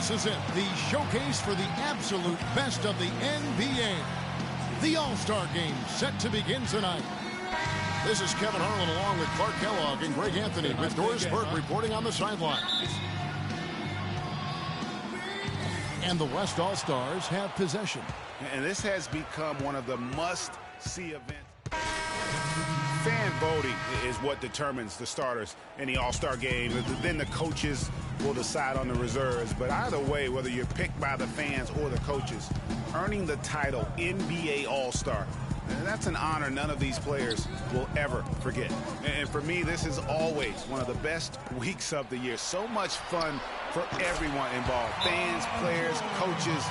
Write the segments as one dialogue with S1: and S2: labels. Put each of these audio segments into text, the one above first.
S1: This is it, the showcase for the absolute best of the NBA. The All-Star Game set to begin tonight. This is Kevin Harlan along with Clark Kellogg and Greg Anthony with Doris Burke reporting on the sidelines. And the West All-Stars have possession.
S2: And this has become one of the must-see events. Fan voting is what determines the starters in the All-Star Game. Then the coaches will decide on the reserves. But either way, whether you're picked by the fans or the coaches, earning the title NBA All-Star, that's an honor none of these players will ever forget. And for me, this is always one of the best weeks of the year. So much fun for everyone involved. Fans, players, coaches,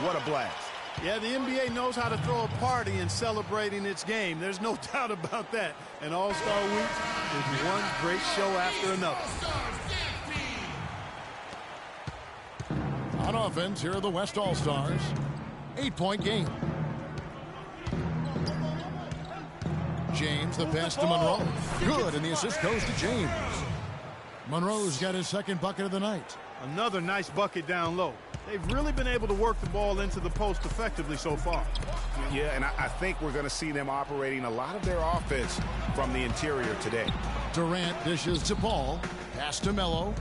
S2: what a blast.
S3: Yeah, the NBA knows how to throw a party in celebrating its game. There's no doubt about that. And All-Star Week is one great show after another.
S1: On offense, here are the West All-Stars. 8-point game. James, the pass to Monroe. Good, and the assist goes to James. Monroe's got his second bucket of the night.
S3: Another nice bucket down low. They've really been able to work the ball into the post effectively so far.
S2: Yeah, and I think we're going to see them operating a lot of their offense from the interior today.
S1: Durant dishes to Paul. Pass to Melo.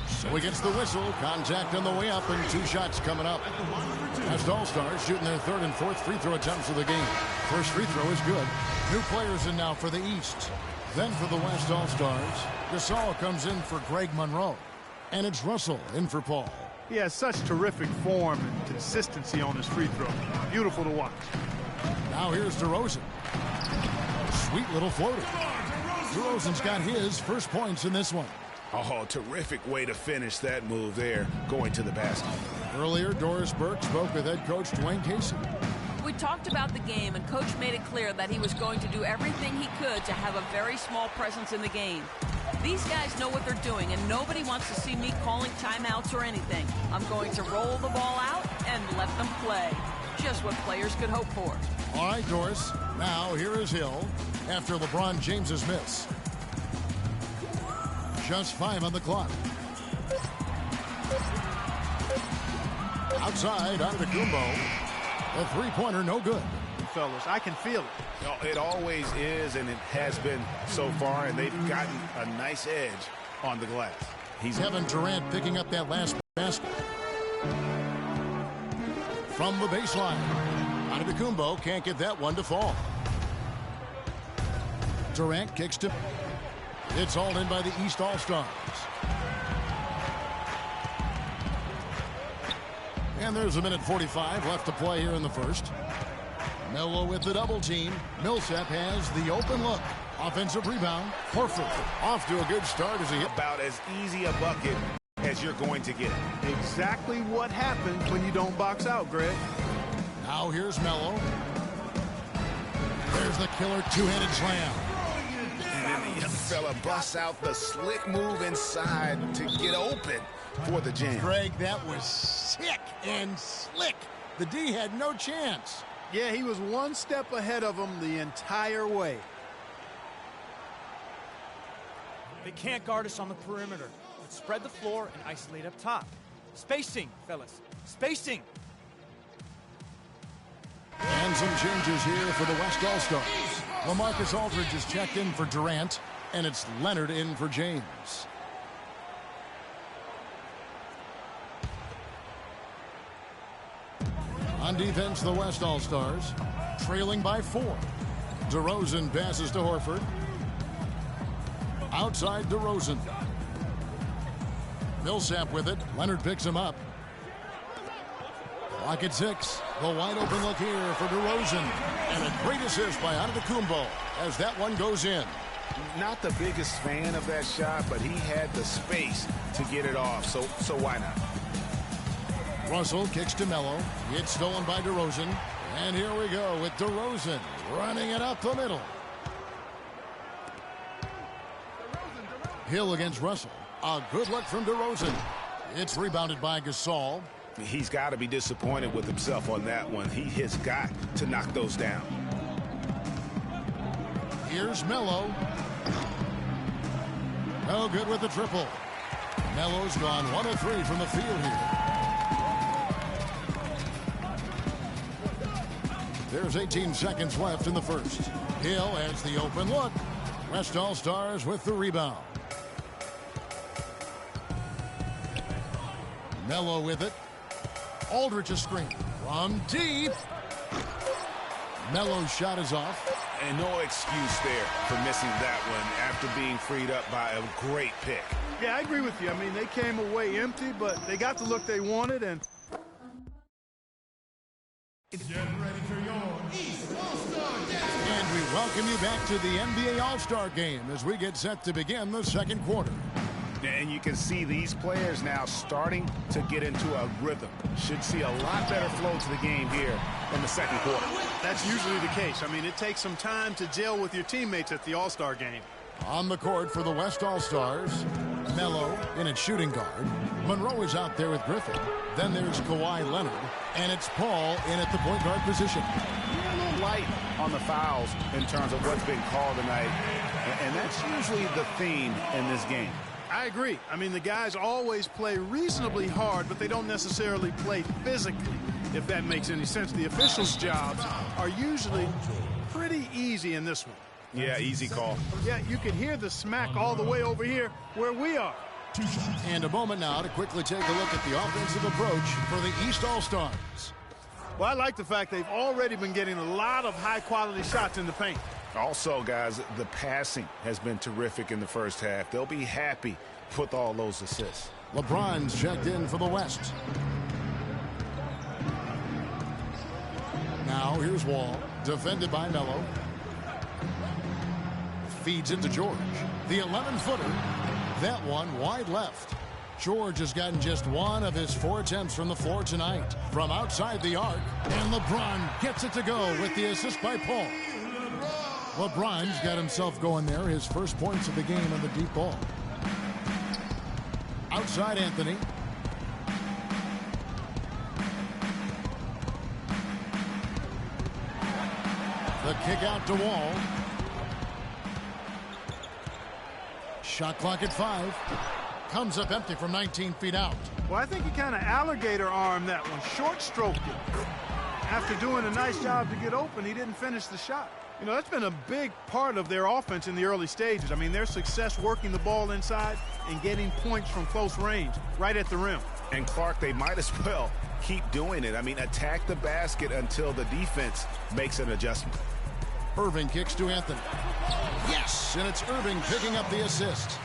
S1: So he gets the whistle. Contact on the way up, and 2 shots coming up. West All-Stars shooting their 3rd and 4th free throw attempts of the game. First free throw is good. New players in now for the East. Then for the West All-Stars, Gasol comes in for Greg Monroe. And it's Russell in for Paul.
S3: He has such terrific form and consistency on his free throw. Beautiful to watch.
S1: Now here's DeRozan. Sweet little floater. DeRozan's got his first points in this one.
S2: Oh, terrific way to finish that move there, going to the basket.
S1: Earlier, Doris Burke spoke with head coach Dwayne Casey.
S4: We talked about the game, and Coach made it clear that he was going to do everything he could to have a very small presence in the game. These guys know what they're doing, and nobody wants to see me calling timeouts or anything. I'm going to roll the ball out and let them play. Just what players could hope for.
S1: All right, Doris. Now here is Hill after LeBron James's miss. Just 5 on the clock. Outside, Antetokounmpo. The three-pointer, no good.
S3: Fellas, I can feel it.
S2: It always is, and it has been so far, and they've gotten a nice edge on the glass.
S1: Kevin Durant picking up that last basket. From the baseline. Antetokounmpo can't get that one to fall. Durant kicks to... It's hauled in by the East All-Stars. And there's 1:45 left to play here in the first. Melo with the double team. Millsap has the open look. Offensive rebound. Horford off to a good start as he hit.
S2: About as easy a bucket as you're going to get.
S3: Exactly what happens when you don't box out, Greg.
S1: Now here's Melo. There's the killer two-handed slam.
S2: And then the young fella busts out the slick move inside to get open for the jam.
S1: Greg, that was sick and slick. The D had no chance.
S3: Yeah, he was one step ahead of him the entire way.
S5: They can't guard us on the perimeter. Let's spread the floor and isolate up top. Spacing, fellas. Spacing.
S1: And some changes here for the West All-Stars. LaMarcus Aldridge is checked in for Durant, and it's Leonard in for James. On defense, the West All-Stars trailing by 4. DeRozan passes to Horford. Outside DeRozan. Millsap with it. Leonard picks him up. Clock at 6. The wide open look here for DeRozan. And a great assist by Antetokounmpo as that one goes in.
S2: Not the biggest fan of that shot, but he had the space to get it off, so why not?
S1: Russell kicks to Melo. It's stolen by DeRozan. And here we go with DeRozan running it up the middle. Hill against Russell. A good look from DeRozan. It's rebounded by Gasol.
S2: He's got to be disappointed with himself on that one. He has got to knock those down.
S1: Here's Melo. No good with the triple. Melo's gone 1 of 3 from the field here. There's 18 seconds left in the first. Hill has the open look. West All-Stars with the rebound. Melo with it. Aldridge a screen from deep. Melo's shot is off.
S2: And no excuse there for missing that one after being freed up by a great pick.
S3: Yeah, I agree with you. I mean, they came away empty, but they got the look they wanted. And
S1: we welcome you back to the NBA All-Star Game as we get set to begin the second quarter.
S2: And you can see these players now starting to get into a rhythm. Should see a lot better flow to the game here in the second quarter.
S3: that's usually the case. I mean, it takes some time to gel with your teammates at the All-Star game.
S1: On the court for the West All-Stars, Melo in at shooting guard. Monroe is out there with Griffin. Then there's Kawhi Leonard. And it's Paul in at the point guard position.
S2: A little light on the fouls in terms of what's been called tonight. And that's usually the theme in this game.
S3: I agree. I mean, the guys always play reasonably hard, but they don't necessarily play physically, if that makes any sense. The officials' jobs are usually pretty easy in this one.
S2: Yeah, easy call.
S3: Yeah, you can hear the smack all the way over here where we are.
S1: And a moment now to quickly take a look at the offensive approach for the East All-Stars.
S3: Well, I like the fact they've already been getting a lot of high-quality shots in the paint.
S2: Also, guys, the passing has been terrific in the first half. They'll be happy with all those assists.
S1: LeBron's checked in for the West. Now here's Wall, defended by Melo. Feeds it to George. The 11-footer. That one wide left. George has gotten just one of his 4 attempts from the floor tonight. From outside the arc. And LeBron gets it to go with the assist by Paul. LeBron's got himself going there. His first points of the game on the deep ball. Outside Anthony. The kick out to Wall. Shot clock at 5. Comes up empty from 19 feet out.
S3: Well, I think he kind of alligator armed that one, short-stroked it. After doing a nice job to get open, he didn't finish the shot. You know, that's been a big part of their offense in the early stages. I mean, their success working the ball inside and getting points from close range, right at the rim.
S2: And Clark, they might as well keep doing it. I mean, attack the basket until the defense makes an adjustment.
S1: Irving kicks to Anthony. Yes, and it's Irving picking up the assist.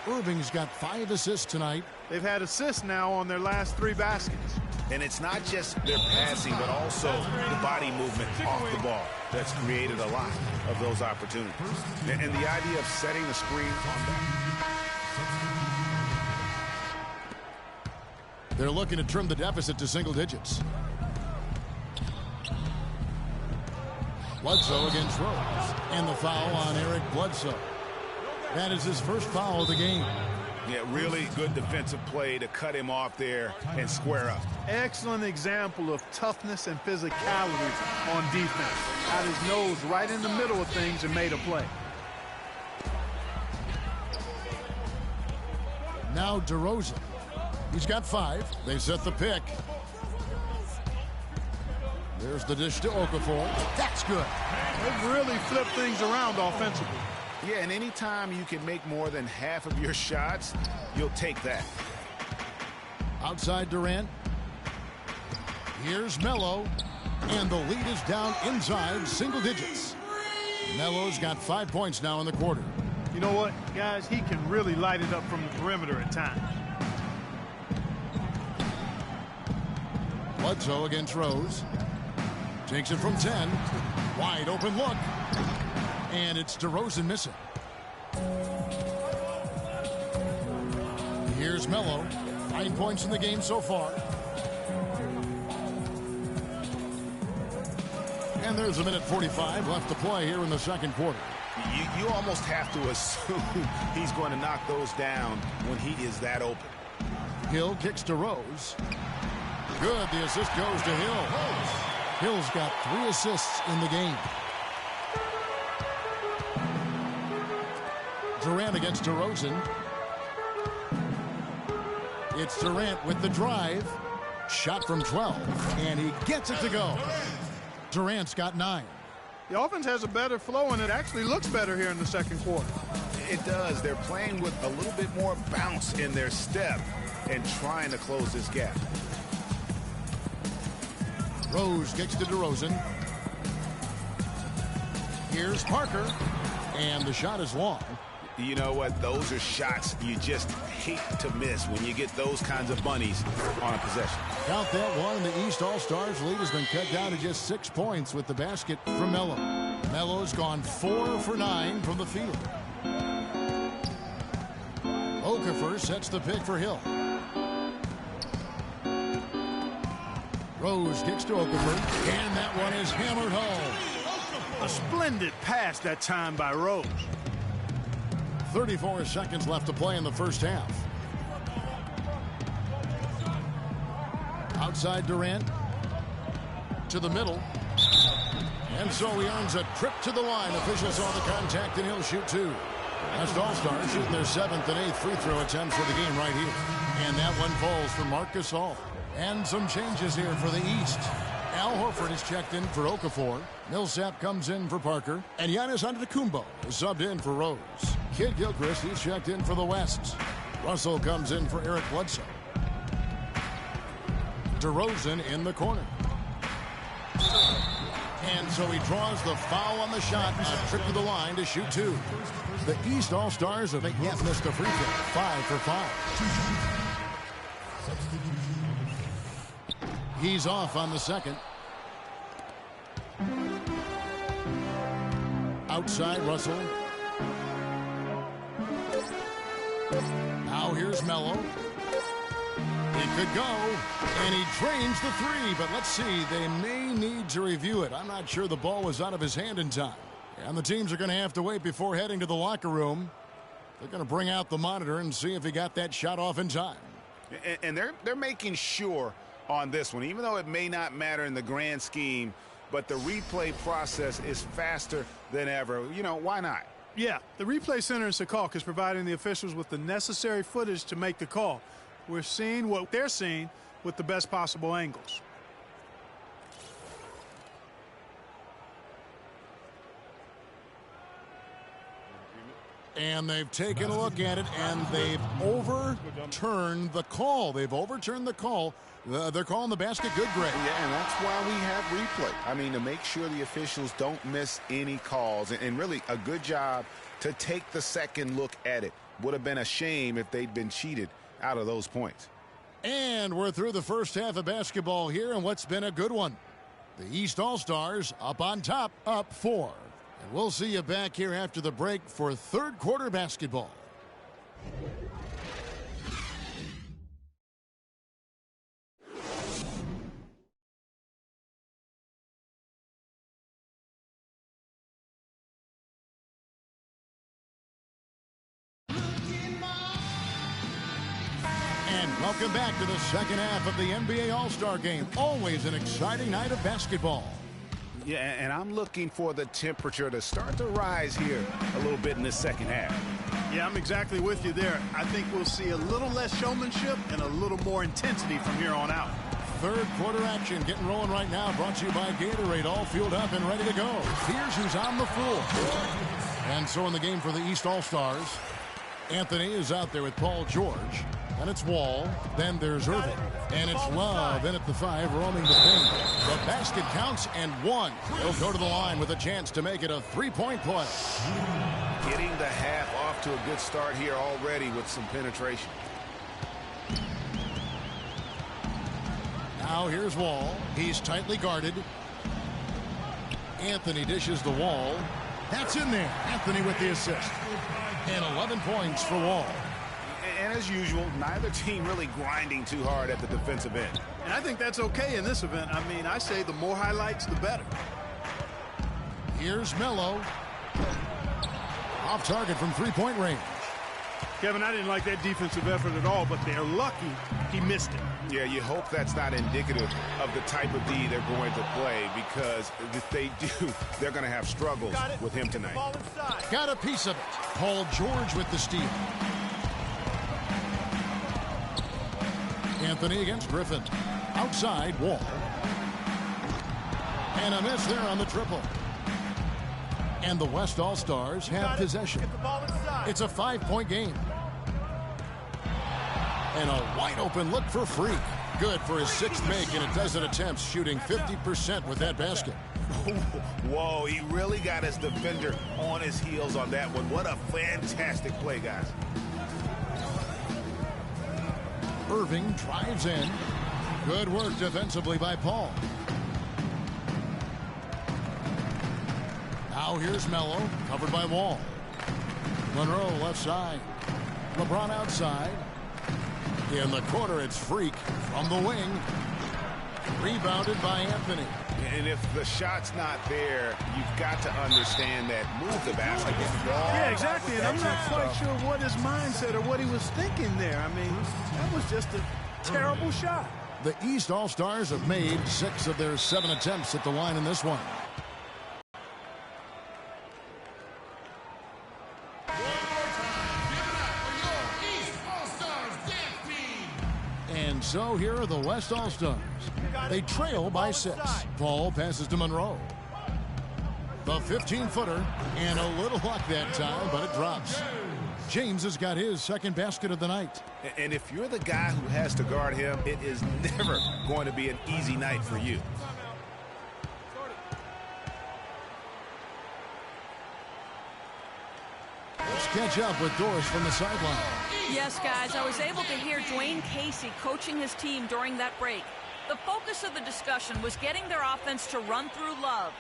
S1: Irving's got 5 assists tonight.
S3: They've had assists now on their last 3 baskets.
S2: And it's not just their passing, but also the body movement off the ball that's created a lot of those opportunities. And the idea of setting the screen on that.
S1: They're looking to trim the deficit to single digits. Bledsoe against Rose. And the foul on Eric Bledsoe. That is his first foul of the game.
S2: Yeah, really good defensive play to cut him off there and square up.
S3: Excellent example of toughness and physicality on defense. Had his nose right in the middle of things and made a play.
S1: Now DeRozan. He's got 5. They set the pick. There's the dish to Okafor. That's good.
S3: They've really flipped things around offensively.
S2: Yeah, and anytime you can make more than half of your shots, you'll take that.
S1: Outside Durant. Here's Melo. And the lead is down inside single digits. Melo's got 5 points now in the quarter.
S3: You know what, guys? He can really light it up from the perimeter at times.
S1: Bledsoe against Rose. Takes it from 10. Wide open look. And it's DeRozan missing. Here's Melo. 9 points in the game so far. And there's a minute 45 left to play here in the second quarter.
S2: You almost have to assume he's going to knock those down when he is that open.
S1: Hill kicks to Rose. Good. The assist goes to Hill. Hill's got 3 assists in the game. Durant against DeRozan. It's Durant with the drive. Shot from 12, and he gets it to go. Durant's got 9.
S3: The offense has a better flow, and it actually looks better here in the second quarter.
S2: It does. They're playing with a little bit more bounce in their step and trying to close this gap.
S1: Rose kicks to DeRozan. Here's Parker, and the shot is long.
S2: You know what? Those are shots you just hate to miss when you get those kinds of bunnies on a possession.
S1: Count that one, and the East All-Stars lead has been cut down to just 6 points with the basket from Melo. Melo's gone 4 for 9 from the field. Okafor sets the pick for Hill. Rose kicks to Okafor, and that one is hammered home.
S3: A splendid pass that time by Rose.
S1: 34 seconds left to play in the first half. Outside Durant. To the middle. And so he earns a trip to the line. Officials saw the contact, and he'll shoot 2. West All-Stars shooting their 7th and 8th free throw attempts for the game right here. And that one falls for Marc Gasol. And some changes here for the East. Al Horford is checked in for Okafor. Millsap comes in for Parker. And Giannis Antetokounmpo is subbed in for Rose. Kid Gilchrist, he's checked in for the West. Russell comes in for Eric Bledsoe. DeRozan in the corner. And so he draws the foul on the shot. A trip to the line to shoot 2. The East All-Stars have yet missed a free throw. 5 for 5. He's off on the second. Outside Russell. Now here's Melo. It could go, and he drains the 3, but let's see. They may need to review it. I'm not sure the ball was out of his hand in time. And the teams are going to have to wait before heading to the locker room. They're going to bring out the monitor and see if he got that shot off in time.
S2: And they're making sure on this one, even though it may not matter in the grand scheme, but the replay process is faster than ever. You know, why not?
S3: Yeah, the replay center in Secaucus is providing the officials with the necessary footage to make the call. We're seeing what they're seeing with the best possible angles.
S1: And they've taken a look at it, and they've overturned the call. They've overturned the call. They're calling the basket good, Greg.
S2: Yeah, and that's why we have replay. I mean, to make sure the officials don't miss any calls. And really a good job to take the second look at it. Would have been a shame if they'd been cheated out of those points.
S1: And we're through the first half of basketball here, and what's been a good one. The East All-Stars up on top, up 4. And we'll see you back here after the break for third quarter basketball. And welcome back to the second half of the NBA All-Star Game. Always an exciting night of basketball.
S2: Yeah, and I'm looking for the temperature to start to rise here a little bit in the second half.
S3: Yeah, I'm exactly with you there. I think we'll see a little less showmanship and a little more intensity from here on out.
S1: Third quarter action getting rolling right now. Brought to you by Gatorade. All fueled up and ready to go. Here's who's on the floor. And so in the game for the East All-Stars, Anthony is out there with Paul George. And it's Wall. Then there's Irving. And it's Love in at the 5, roaming the paint. The basket counts and 1. He'll go to the line with a chance to make it a 3-point play.
S2: Getting the half off to a good start here already with some penetration.
S1: Now here's Wall. He's tightly guarded. Anthony dishes the Wall. That's in there. Anthony with the assist. And 11 points for Wall.
S2: And as usual, neither team really grinding too hard at the defensive end.
S3: And I think that's okay in this event. I mean, I say the more highlights, the better.
S1: Here's Melo. Off target from 3-point range.
S3: Kevin, I didn't like that defensive effort at all, but they're lucky he missed it.
S2: Yeah, you hope that's not indicative of the type of D they're going to play, because if they do, they're going to have struggles with him tonight.
S1: Got a piece of it. Paul George with the steal. Anthony against Griffin. Outside, Wall. And a miss there on the triple. And the West All-Stars have possession. It's a 5-point game. And a wide-open look for Freak. Good for his 6th make in a dozen attempts, shooting 50% with that basket.
S2: Whoa, he really got his defender on his heels on that one. What a fantastic play, guys.
S1: Irving drives in. Good work defensively by Paul. Now here's Melo, covered by Wall. Monroe left side. LeBron outside. In the corner, it's Freak from the wing. Rebounded by Anthony.
S2: And if the shot's not there, you've got to understand that. Move the basket.
S3: Yeah, exactly. And I'm not quite sure what his mindset or what he was thinking there. I mean, that was just a terrible shot.
S1: The East All-Stars have made 6 of their 7 attempts at the line in this one. And so here are the West All-Stars. They trail by 6. Paul passes to Monroe. The 15-footer, and a little luck that time, but it drops. James has got his 2nd basket of the night.
S2: And if you're the guy who has to guard him, it is never going to be an easy night for you.
S1: Let's catch up with Doris from the sideline.
S4: Yes, guys, I was able to hear Dwayne Casey coaching his team during that break. The focus of the discussion was getting their offense to run through Love.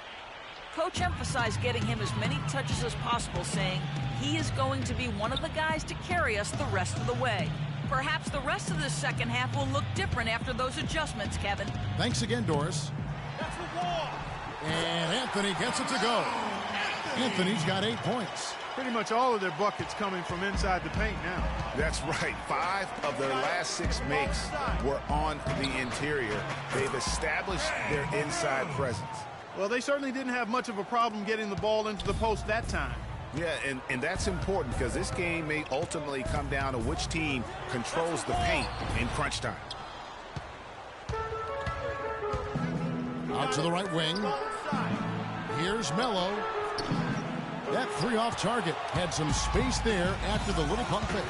S4: Coach emphasized getting him as many touches as possible, saying he is going to be one of the guys to carry us the rest of the way. Perhaps the rest of the second half will look different after those adjustments, Kevin.
S1: Thanks again, Doris.
S5: That's the wall.
S1: And Anthony gets it to go. Anthony's got 8 points.
S3: Pretty much all of their buckets coming from inside the paint now.
S2: That's right. 5 of their last 6 makes were on the interior. They've established their inside presence.
S3: Well, they certainly didn't have much of a problem getting the ball into the post that time.
S2: Yeah, and that's important because this game may ultimately come down to which team controls the paint in crunch time.
S1: Out to the right wing. Here's Melo. That 3 off target. Had some space there after the little pump fake.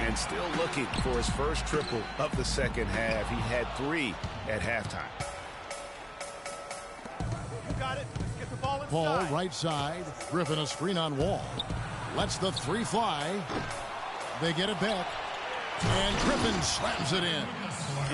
S2: And still looking for his first triple of the second half. He had 3 at halftime.
S5: You got it. Let's get the ball inside.
S1: Paul right side. Griffin a screen on Wall. Lets the 3 fly. They get it back. And Griffin slams it in.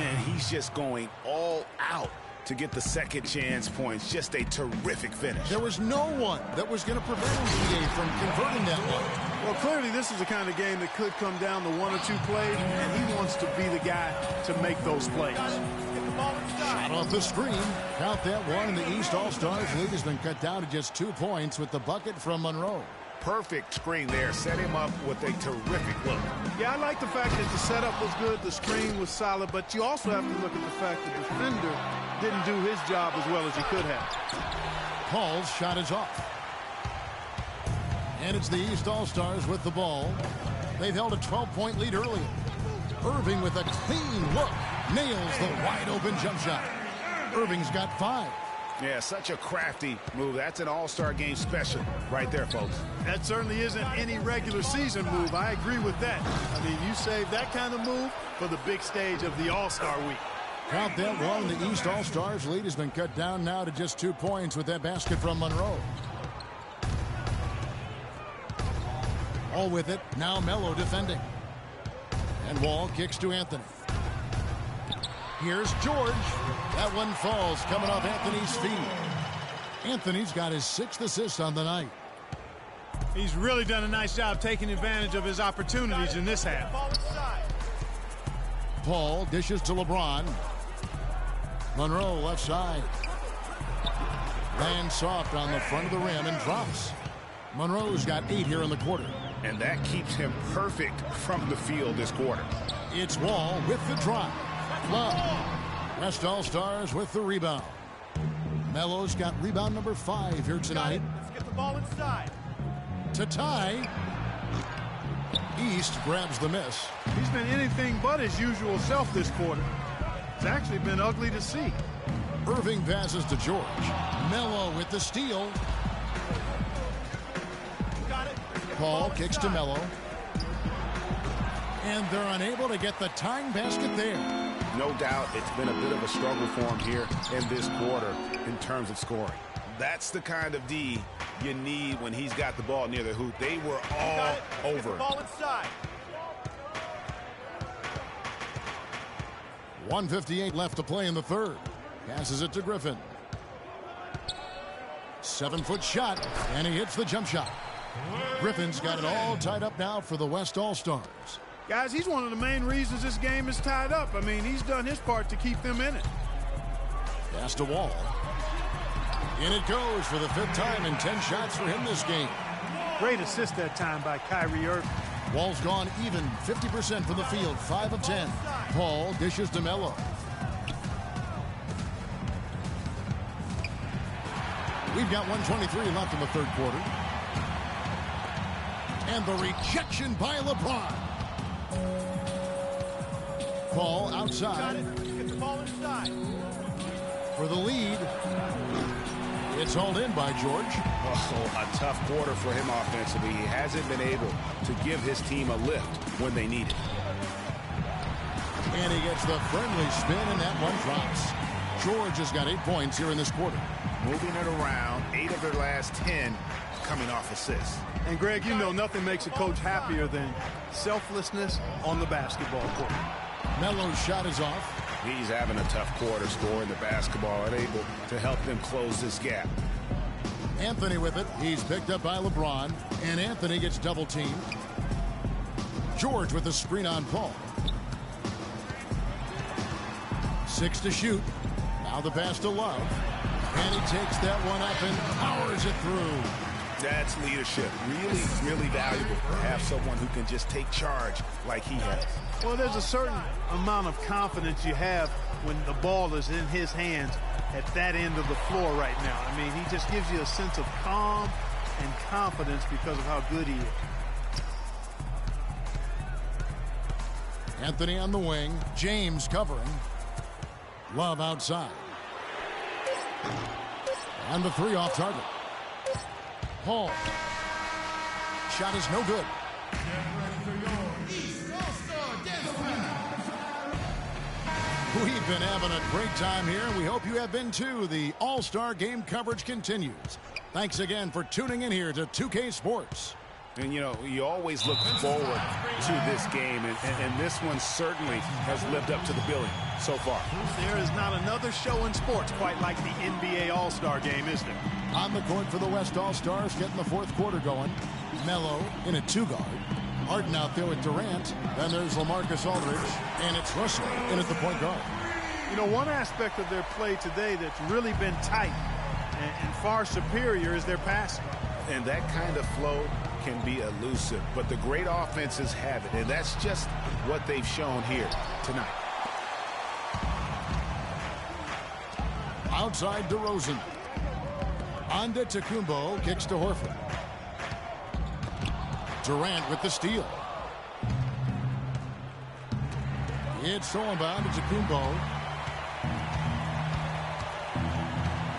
S2: And he's just going all out to get the second chance points. Just a terrific finish.
S1: There was no one that was going to prevent him from converting that one.
S3: Well, clearly this is the kind of game that could come down to 1 or 2 plays, and he wants to be the guy to make those plays.
S5: Get the ball inside.
S1: Shot off the screen. Count that one, and the East All-Stars lead has been cut down to just 2 points with the bucket from Monroe.
S2: Perfect screen there. Set him up with a terrific look.
S3: Yeah, I like the fact that the setup was good, the screen was solid, but you also have to look at the fact that the defender didn't do his job as well as he could have.
S1: Paul's shot is off. And it's the East All-Stars with the ball. They've held a 12-point lead earlier. Irving with a clean look. Nails the wide-open jump shot. Irving's got 5.
S2: Yeah, such a crafty move. That's an all-star game special right there, folks.
S3: That certainly isn't any regular season move. I agree with that. I mean, you save that kind of move for the big stage of the All-Star week.
S1: Count that one. The East All-Stars lead has been cut down now to just 2 points with that basket from Monroe. All with it. Now Melo defending. And Wall kicks to Anthony. Here's George. That one falls coming off Anthony's feet. Anthony's got his 6th assist on the night.
S3: He's really done a nice job taking advantage of his opportunities in this half.
S1: Paul dishes to LeBron. Monroe left side. Lands soft on the front of the rim and drops. Monroe's got 8 here in the quarter.
S2: And that keeps him perfect from the field this quarter.
S1: It's Wall with the drive. Love. West All-Stars with the rebound. Melo's got rebound number 5 here tonight.
S5: Let's get the ball inside.
S1: To tie. East grabs the miss.
S3: He's been anything but his usual self this quarter. It's actually been ugly to see.
S1: Irving passes to George. Melo with the steal.
S5: Got it.
S1: Paul kicks to Melo. And they're unable to get the tying basket there.
S2: No doubt it's been a bit of a struggle for him here in this quarter in terms of scoring. That's the kind of D you need when he's got the ball near the hoop. They were all over.
S5: Get the ball inside.
S1: 1:58 left to play in the third. Passes it to Griffin. 7-foot shot, and he hits the jump shot. Griffin's got it all tied up now for the West All-Stars.
S3: Guys, he's one of the main reasons this game is tied up. I mean, he's done his part to keep them in it.
S1: Pass to Wall. In it goes for the 5th time and 10 shots for him this game.
S3: Great assist that time by Kyrie Irving.
S1: Wall's gone even 50% from the field, 5 of 10. Paul dishes to Melo. We've got 1:23 left in the third quarter. And the rejection by LeBron. Paul outside.
S5: Got it. Let's get the ball inside.
S1: For the lead. It's hauled in by George.
S2: Oh, a tough quarter for him offensively. He hasn't been able to give his team a lift when they need it.
S1: And he gets the friendly spin, and that one drops. George has got 8 points here in this quarter.
S2: Moving it around, 8 of their last 10 coming off assists.
S3: And Greg, you know nothing makes a coach happier than selflessness on the basketball court.
S1: Melo's shot is off.
S2: He's having a tough quarter scoring the basketball and able to help them close this gap.
S1: Anthony with it. He's picked up by LeBron, and Anthony gets double teamed. George with the screen on Paul. 6 to shoot. Now the pass to Love. And he takes that one up and powers it through.
S2: That's leadership. Really, really valuable to have someone who can just take charge like he has.
S3: Well, there's a certain amount of confidence you have when the ball is in his hands at that end of the floor right now. I mean, he just gives you a sense of calm and confidence because of how good he is.
S1: Anthony on the wing. James covering. Love outside. And the 3 off target. Paul. Shot is no good. We've been having a great time here. We hope you have been too. The All-Star Game coverage continues. Thanks again for tuning in here to 2K Sports.
S2: And, you know, you always look forward to this game, and this one certainly has lived up to the billing so far.
S3: There is not another show in sports quite like the NBA All-Star Game, is there?
S1: On the court for the West All-Stars, getting the 4th quarter going. Melo in a 2-guard. Harden out there with Durant. Then there's LaMarcus Aldridge, and it's Russell in at the point guard.
S3: You know, one aspect of their play today that's really been tight and far superior is their passing.
S2: And that kind of flow can be elusive, but the great offenses have it, and that's just what they've shown here tonight.
S1: Outside DeRozan. Onda Tecumbo kicks to Horford. Durant with the steal. It's thrown bound to Tecumbo.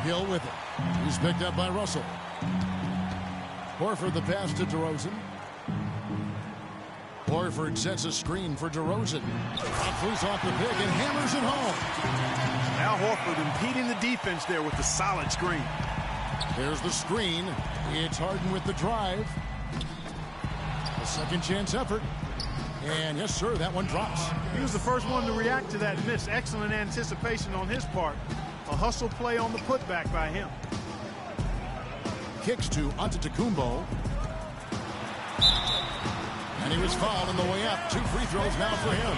S1: Hill with it. He's picked up by Russell. Horford the pass to DeRozan. Horford sets a screen for DeRozan. Off loose off the pick and hammers it home.
S3: Now Horford impeding the defense there with the solid screen.
S1: There's the screen. It's Harden with the drive. A second chance effort. And yes, sir, that one drops.
S3: He was the first one to react to that miss. Excellent anticipation on his part. A hustle play on the putback by him.
S1: Kicks to Antetokounmpo. And he was fouled on the way up. 2 free throws now for him.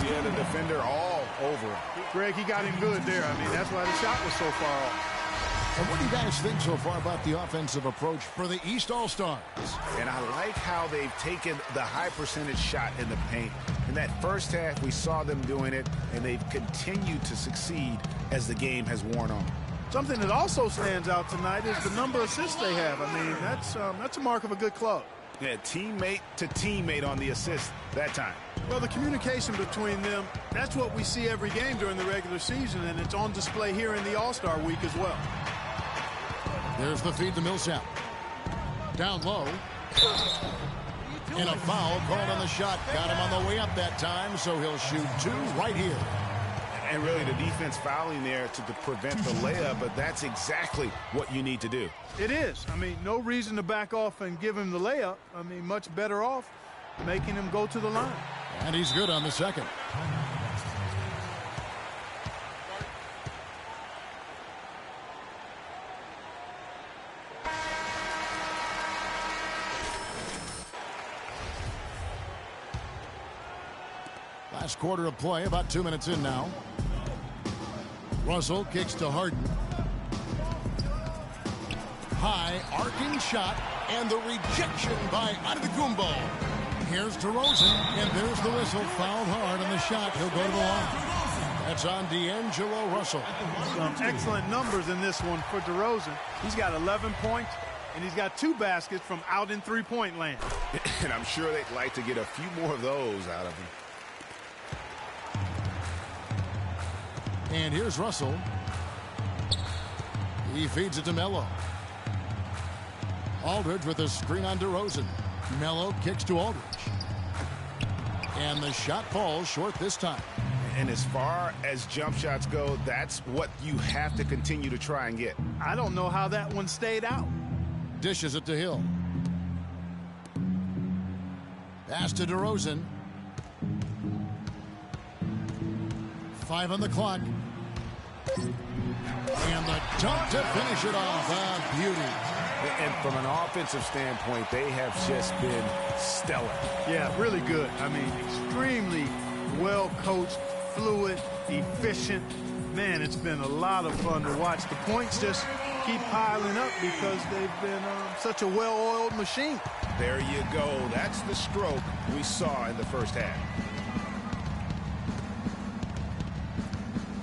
S2: Yeah, the defender all over him.
S3: Greg, he got him good there. I mean, that's why the shot was so far off.
S1: And what do you guys think so far about the offensive approach for the East All-Stars?
S2: And I like how they've taken the high percentage shot in the paint. In that first half, we saw them doing it, and they've continued to succeed as the game has worn on.
S3: Something that also stands out tonight is the number of assists they have. I mean, that's a mark of a good club.
S2: Yeah, teammate to teammate on the assist that time.
S3: Well, the communication between them, that's what we see every game during the regular season, and it's on display here in the All-Star week as well.
S1: There's the feed to Millsap. Down low. And a foul called on the shot. Got him on the way up that time, so he'll shoot two right here.
S2: And really the defense fouling there to prevent the layup, but that's exactly what you need to do.
S3: It is. I mean, no reason to back off and give him the layup. I mean, much better off making him go to the line.
S1: And he's good on the second. Last quarter of play, about 2 minutes in now. Russell kicks to Harden. High, arcing shot, and the rejection by Antetokounmpo. Here's DeRozan, and there's the whistle. Fouled hard on the shot. He'll go to the line. That's on D'Angelo Russell.
S3: Some excellent numbers in this one for DeRozan. He's got 11 points, and he's got 2 baskets from out in three-point land.
S2: And I'm sure they'd like to get a few more of those out of him.
S1: And here's Russell. He feeds it to Melo. Aldridge with a screen on DeRozan. Melo kicks to Aldridge. And the shot falls short this time.
S2: And as far as jump shots go, that's what you have to continue to try and get.
S3: I don't know how that one stayed out.
S1: Dishes it to Hill. Pass to DeRozan. 5 on the clock. And the dunk to finish it off. A beauty.
S2: And from an offensive standpoint, they have just been stellar.
S3: Yeah, really good. I mean, extremely well coached, fluid, efficient. Man, it's been a lot of fun to watch. The points just keep piling up because they've been such a well-oiled machine.
S2: There you go. That's the stroke we saw in the first half.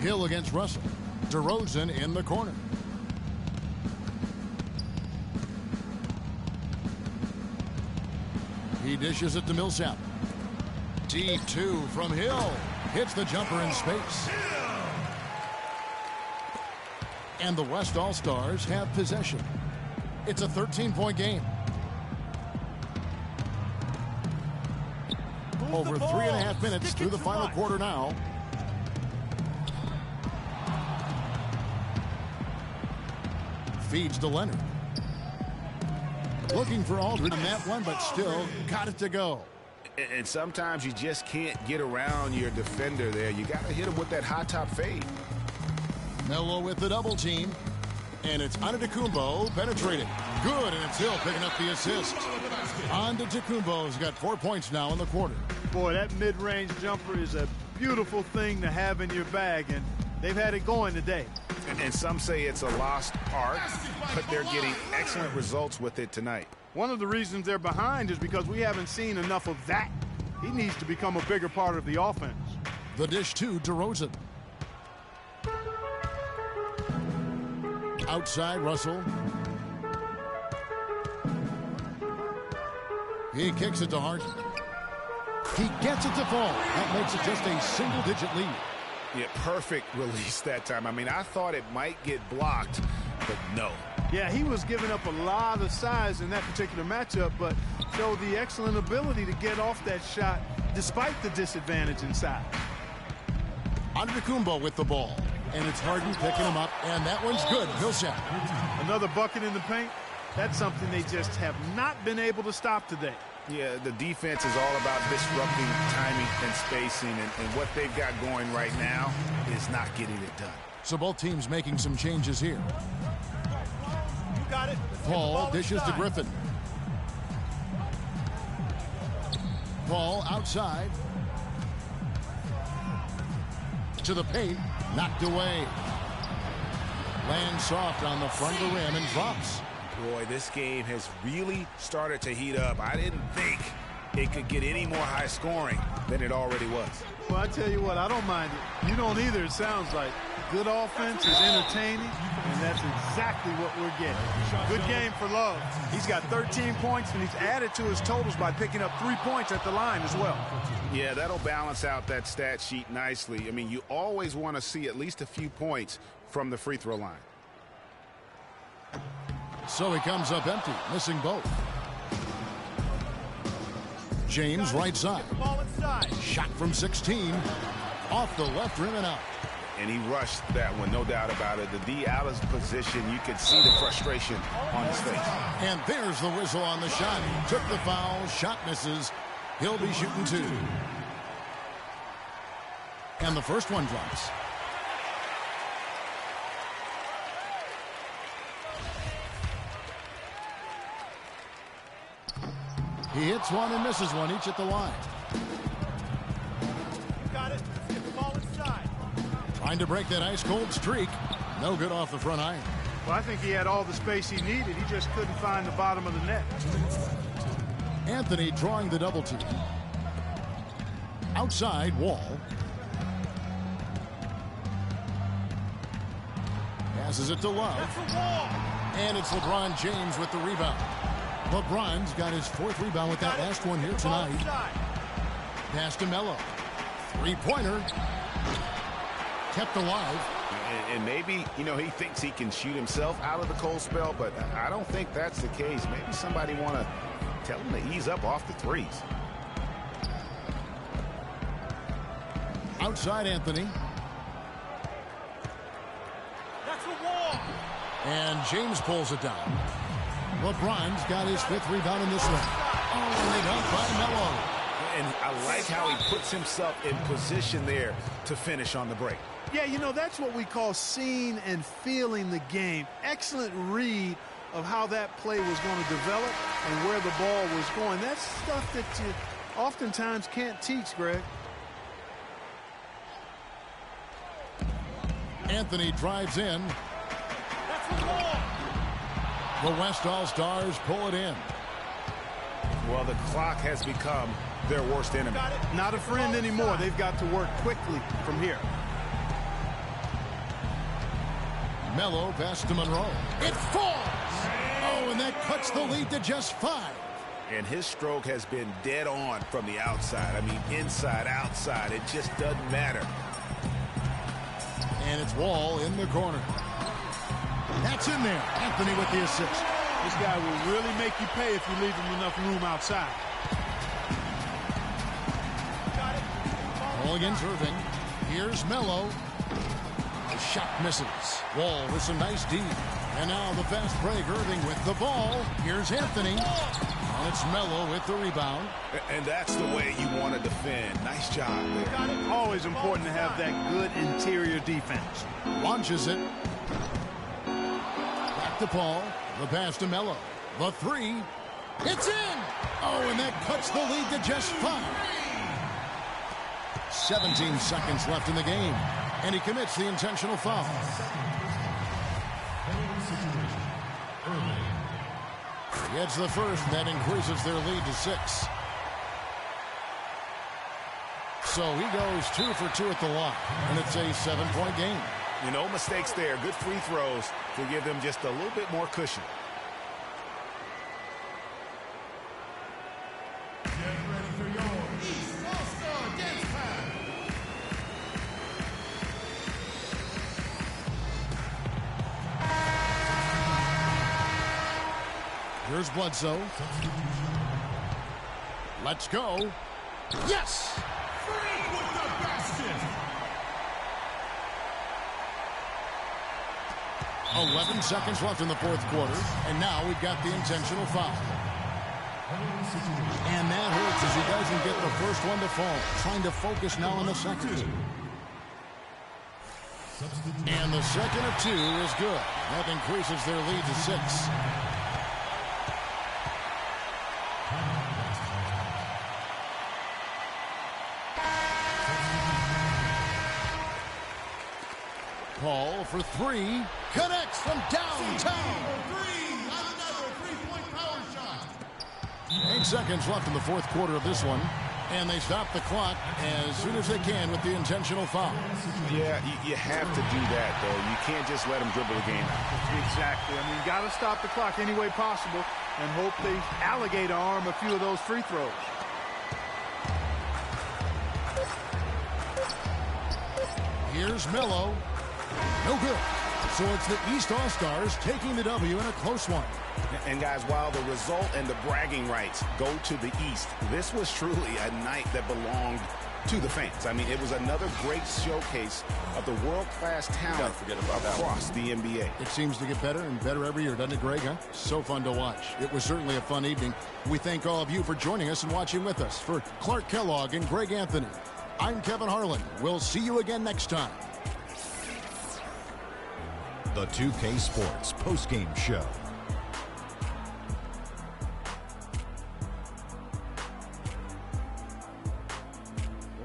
S1: Hill against Russell. DeRozan in the corner. He dishes it to Millsap. Deep 2 from Hill. Hits the jumper in space. And the West All-Stars have possession. It's a 13-point game. Over 3.5 minutes through the final quarter now. Feeds to Leonard. Looking for Aldridge on that one, but still got it to go.
S2: And sometimes you just can't get around your defender there. You got to hit him with that high top fade.
S1: Melo with the double team. And it's Antetokounmpo penetrating. Good, and it's Hill picking up the assist. Antetokounmpo's got 4 points now in the quarter.
S3: Boy, that mid-range jumper is a beautiful thing to have in your bag, and they've had it going today.
S2: And some say it's a lost art, but they're getting excellent results with it tonight.
S3: One of the reasons they're behind is because we haven't seen enough of that. He needs to become a bigger part of the offense.
S1: The dish to DeRozan. Outside, Russell. He kicks it to Harden. He gets it to fall. That makes it just a single-digit lead.
S2: Yeah, perfect release that time. I mean, I thought it might get blocked, but no.
S3: Yeah, he was giving up a lot of size in that particular matchup, but showed the excellent ability to get off that shot despite the disadvantage inside.
S1: Antetokounmpo with the ball. And it's Harden picking him up, and that one's good. Millsap.
S3: Another bucket in the paint. That's something they just have not been able to stop today.
S2: Yeah, the defense is all about disrupting timing and spacing, and what they've got going right now is not getting it done.
S1: So both teams making some changes here.
S5: You got it.
S1: Paul dishes to Griffin. Paul outside. To the paint. Knocked away. Lands soft on the front of the rim and drops.
S2: Boy, this game has really started to heat up. I didn't think it could get any more high scoring than it already was.
S3: Well, I tell you what, I don't mind it. You don't either, it sounds like. Good offense is entertaining, and that's exactly what we're getting. Good game for Love. He's got 13 points, and he's added to his totals by picking up 3 points at the line as well.
S2: Yeah, that'll balance out that stat sheet nicely. I mean, you always want to see at least a few points from the free throw line.
S1: So he comes up empty, missing both. James right side. Shot from 16. Off the left rim and out.
S2: And he rushed that one, no doubt about it. The D out of position, you could see the frustration on his face.
S1: And there's the whistle on the shot. Took the foul, shot misses. He'll be shooting 2. And the first one drops. He hits one and misses one, each at the line.
S5: Got it. Let's get the ball inside.
S1: Trying to break that ice-cold streak. No good off the front iron.
S3: Well, I think he had all the space he needed. He just couldn't find the bottom of the net.
S1: Anthony drawing the double team. Outside, Wall. Passes it to Love.
S5: That's a wall.
S1: And it's LeBron James with the rebound. LeBron's got his 4th rebound with that last one here tonight. Pass to Melo. 3-pointer. Kept alive.
S2: And maybe, you know, he thinks he can shoot himself out of the cold spell, but I don't think that's the case. Maybe somebody want to tell him to ease up off the threes.
S1: Outside Anthony.
S5: That's a wall.
S1: And James pulls it down. LeBron's got his 5th rebound in this one. Oh, and they dunk by Melo.
S2: And I like how he puts himself in position there to finish on the break.
S3: Yeah, you know, that's what we call seeing and feeling the game. Excellent read of how that play was going to develop and where the ball was going. That's stuff that you oftentimes can't teach, Greg.
S1: Anthony drives in.
S5: That's a wall.
S1: The West All-Stars pull it in.
S2: Well, the clock has become their worst enemy.
S5: Got it.
S3: Not a friend anymore. They've got to work quickly from here.
S1: Melo pass to Monroe. It falls! Oh, and that cuts the lead to just 5.
S2: And his stroke has been dead on from the outside. I mean, inside, outside. It just doesn't matter.
S1: And it's Wall in the corner. That's in there. Anthony with the assist.
S3: This guy will really make you pay if you leave him enough room outside.
S5: Got it.
S1: Ball against Irving. Here's Melo. The shot misses. Wall with some nice D. And now the fast break. Irving with the ball. Here's Anthony. And it's Melo with the rebound.
S2: And that's the way you want to defend. Nice job there.
S3: Always important to have that good interior defense.
S1: Launches it. Back to Paul. The pass to Melo. The 3. It's in! Oh, and that cuts the lead to just 5. 17 seconds left in the game. And he commits the intentional foul. Gets the first, and that increases their lead to 6. So he goes 2 for 2 at the line, and it's a 7-point game.
S2: You know, mistakes there. Good free throws to give them just a little bit more cushion.
S1: Here's Bledsoe. Let's go. Yes! 11 seconds left in the 4th quarter, and now we've got the intentional foul. And that hurts as he doesn't get the first one to fall. Trying to focus now on the second. And the second of 2 is good. That increases their lead to 6. Paul for three. Connects from downtown. Another three-point power shot. 8 seconds left in the fourth quarter of this one. And they stop the clock as soon as they can with the intentional foul.
S2: Yeah, you have to do that, though. You can't just let them dribble the game out.
S3: Exactly. I mean, you got to stop the clock any way possible and hope they alligator arm a few of those free throws.
S1: Here's Melo. No good. So it's the East All-Stars taking the W in a close one.
S2: And guys, while the result and the bragging rights go to the East, this was truly a night that belonged to the fans. I mean, it was another great showcase of the world-class talent across the NBA.
S1: It seems to get better and better every year, doesn't it, Greg? Huh? So fun to watch. It was certainly a fun evening. We thank all of you for joining us and watching with us. For Clark Kellogg and Greg Anthony, I'm Kevin Harlan. We'll see you again next time.
S6: The 2K Sports postgame show.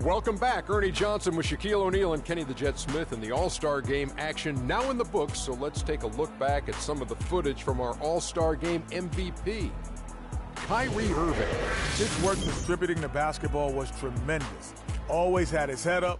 S7: Welcome back. Ernie Johnson with Shaquille O'Neal and Kenny the Jet Smith in the All-Star Game action now in the books. So let's take a look back at some of the footage from our All-Star Game MVP, Kyrie Irving.
S8: His work distributing the basketball was tremendous. Always had his head up.